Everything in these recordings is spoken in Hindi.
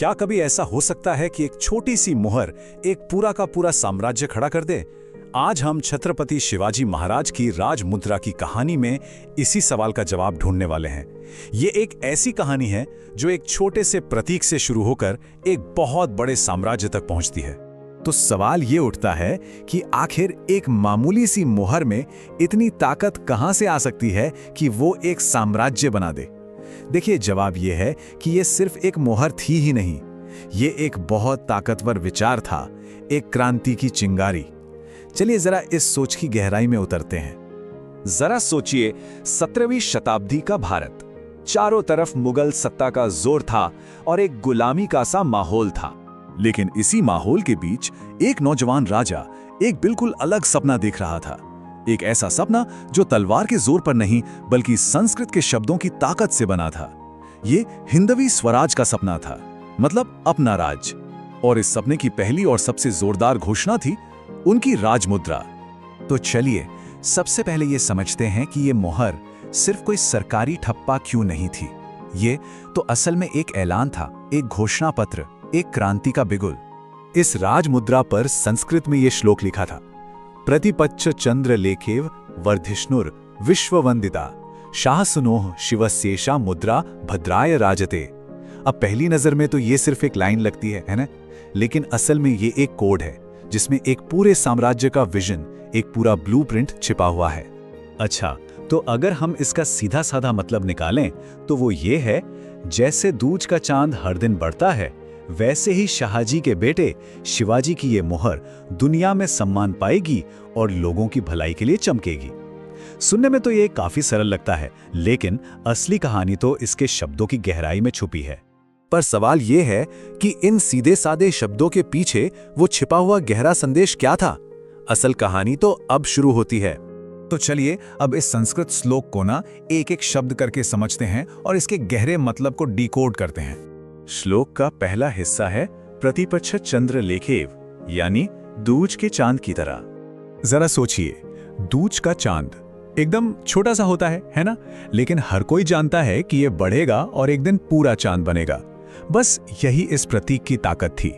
क्या कभी ऐसा हो सकता है कि एक छोटी सी मुहर एक पूरा का पूरा साम्राज्य खड़ा कर दे? आज हम छत्रपति शिवाजी महाराज की राज मुद्रा की कहानी में इसी सवाल का जवाब ढूंढने वाले हैं। ये एक ऐसी कहानी है जो एक छोटे से प्रतीक से शुरू होकर एक बहुत बड़े साम्राज्य तक पहुंचती है। तो सवाल ये उठता है कि आखिर एक मामूली सी मुहर में इतनी ताकत कहां से आ सकती है कि वो एक साम्राज्य बना दे? देखिए, जवाब ये है कि ये सिर्फ एक मुहर थी ही नहीं, ये एक बहुत ताकतवर विचार था, एक क्रांति की चिंगारी। चलिए जरा इस सोच की गहराई में उतरते हैं। जरा सोचिए, 17वीं शताब्दी का भारत, चारों तरफ मुगल सत्ता का जोर था और एक गुलामी का सा माहौल था। लेकिन इसी माहौल के बीच एक नौजवान राजा एक बिल्कुल अलग सपना देख रहा था। एक ऐसा सपना जो तलवार के जोर पर नहीं बल्कि संस्कृत के शब्दों की ताकत से बना था। ये हिंदवी स्वराज का सपना था, मतलब अपना राज। और इस सपने की पहली और सबसे जोरदार घोषणा थी उनकी राजमुद्रा। तो चलिए सबसे पहले ये समझते हैं कि ये मोहर सिर्फ कोई सरकारी ठप्पा क्यों नहीं थी। ये तो असल में एक ऐलान था, एक घोषणा पत्र, एक क्रांति का बिगुल। इस राजमुद्रा पर संस्कृत में ये श्लोक लिखा था, प्रतिपच्च चंद्र लेखेव वर्धिष्णुर विश्ववंदिता शाहसुनोह शिवस्येषा मुद्रा भद्राय राजते। अब पहली नजर में तो ये सिर्फ एक लाइन लगती है ना? लेकिन असल में ये एक कोड है जिसमें एक पूरे साम्राज्य का विजन, एक पूरा ब्लूप्रिंट छिपा हुआ है। अच्छा, तो अगर हम इसका सीधा साधा मतलब निकालें तो वो ये है, जैसे दूज का चांद हर दिन बढ़ता है, वैसे ही शाहजी के बेटे शिवाजी की ये मुहर दुनिया में सम्मान पाएगी और लोगों की भलाई के लिए चमकेगी। सुनने में तो ये काफी सरल लगता है, लेकिन असली कहानी तो इसके शब्दों की गहराई में छुपी है। पर सवाल ये है कि इन सीधे सादे शब्दों के पीछे वो छिपा हुआ गहरा संदेश क्या था? असल कहानी तो अब शुरू होती है। तो चलिए अब इस संस्कृत श्लोक को ना एक एक शब्द करके समझते हैं और इसके गहरे मतलब को डिकोड करते हैं। श्लोक का पहला हिस्सा है प्रतिपच्छ चंद्र लेखेव, यानी दूज के चांद की तरह। जरा सोचिए, दूज का चांद एकदम छोटा सा होता है ना? लेकिन हर कोई जानता है कि यह बढ़ेगा और एक दिन पूरा चांद बनेगा। बस यही इस प्रतीक की ताकत थी।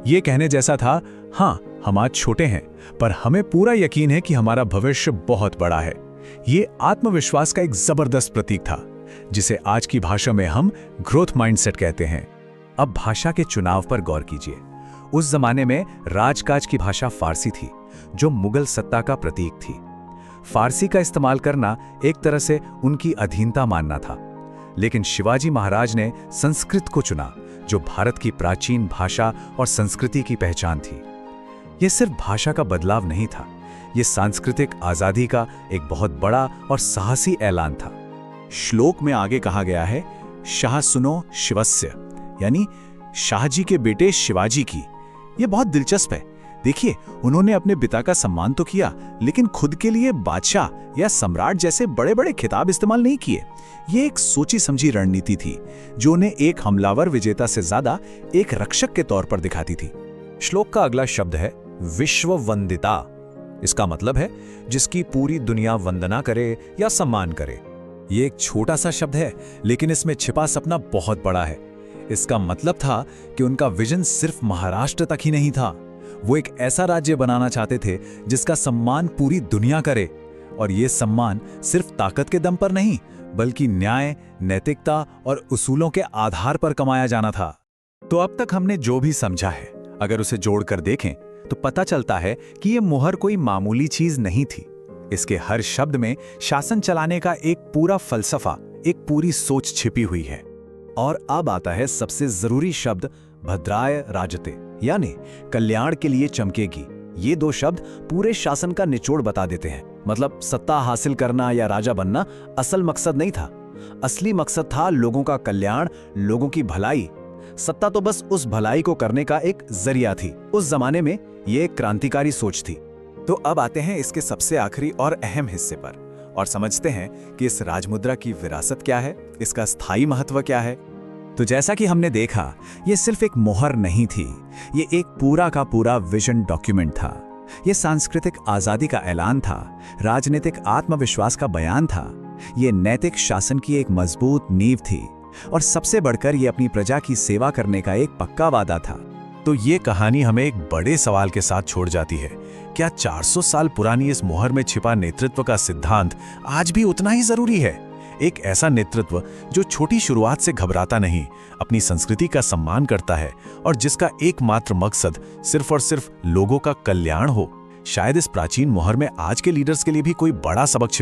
ये कहने जैसा था, हाँ हम आज छोटे हैं पर हमें पूरा यकीन है कि हमारा भविष्य बहुत बड़ा है। ये आत्मविश्वास का एक जबरदस्त प्रतीक था, जिसे आज की भाषा में हम ग्रोथ माइंडसेट कहते हैं। अब भाषा के चुनाव पर गौर कीजिए। उस जमाने में राजकाज की भाषा फारसी थी, जो मुगल सत्ता का प्रतीक थी। फारसी का इस्तेमाल करना एक तरह से उनकी अधीनता मानना था। लेकिन शिवाजी महाराज ने संस्कृत को चुना, जो भारत की प्राचीन भाषा और संस्कृति की पहचान थी। यह सिर्फ भाषा का बदलाव नहीं था, यह सांस्कृतिक आजादी का एक बहुत बड़ा और साहसी ऐलान था। श्लोक में आगे कहा गया है, शाह सुनो शिवस्य, यानी शाहजी के बेटे शिवाजी की। यह बहुत दिलचस्प है। देखिए, उन्होंने अपने पिता का सम्मान तो किया, लेकिन खुद के लिए बादशाह या सम्राट जैसे बड़े बड़े खिताब इस्तेमाल नहीं किए। ये एक सोची समझी रणनीति थी, जो उन्हें एक हमलावर विजेता से ज्यादा एक रक्षक के तौर पर दिखाती थी। श्लोक का अगला शब्द है विश्ववंदिता। इसका मतलब है जिसकी पूरी दुनिया वंदना करे या सम्मान करे। ये एक छोटा सा शब्द है, लेकिन इसमें छिपा सपना बहुत बड़ा है। इसका मतलब था कि उनका विजन सिर्फ महाराष्ट्र तक ही नहीं था, वो एक ऐसा राज्य बनाना चाहते थे जिसका सम्मान पूरी दुनिया करे। और ये सम्मान सिर्फ ताकत के दम पर नहीं, बल्कि न्याय, नैतिकता और उसूलों के आधार पर कमाया जाना था। तो अब तक हमने जो भी समझा है, अगर उसे जोड़कर देखें तो पता चलता है कि ये मुहर कोई मामूली चीज नहीं थी। इसके हर शब्द में शासन चलाने का एक पूरा फलसफा, एक पूरी सोच छिपी हुई है। और अब आता है सबसे जरूरी शब्द, भद्राय राजते, यानी कल्याण के लिए चमकेगी। ये दो शब्द पूरे शासन का निचोड़ बता देते हैं। मतलब सत्ता हासिल करना या राजा बनना असल मकसद नहीं था। असली मकसद था लोगों का कल्याण, लोगों की भलाई। सत्ता तो बस उस भलाई को करने का एक जरिया थी। उस जमाने में ये एक क्रांतिकारी सोच थी। तो अब आते हैं इसके सबसे आखिरी और अहम हिस्से पर और समझते हैं कि इस राजमुद्रा की विरासत क्या है, इसका स्थायी महत्व क्या है। तो जैसा कि हमने देखा, ये सिर्फ एक मोहर नहीं थी, ये एक पूरा का पूरा विजन डॉक्यूमेंट था। ये सांस्कृतिक आजादी का ऐलान था, राजनीतिक आत्मविश्वास का बयान था, ये नैतिक शासन की एक मजबूत नींव थी। और सबसे बढ़कर ये अपनी प्रजा की सेवा करने का एक पक्का वादा था। तो ये कहानी हमें एक बड़े सवाल के साथ छोड़ जाती है। क्या 400 साल पुरानी इस मोहर में छिपा नेतृत्व का सिद्धांत आज भी उतना ही जरूरी है? एक ऐसा नेतृत्व जो छोटी शुरुआत से घबराता नहीं, अपनी संस्कृति का सम्मान करता है और जिसका एकमात्र मकसद सिर्फ और सिर्फ लोगों का कल्याण हो। शायद इस प्राचीन मोहर में आज के लीडर्स के लिए भी कोई बड़ा सबक छिपा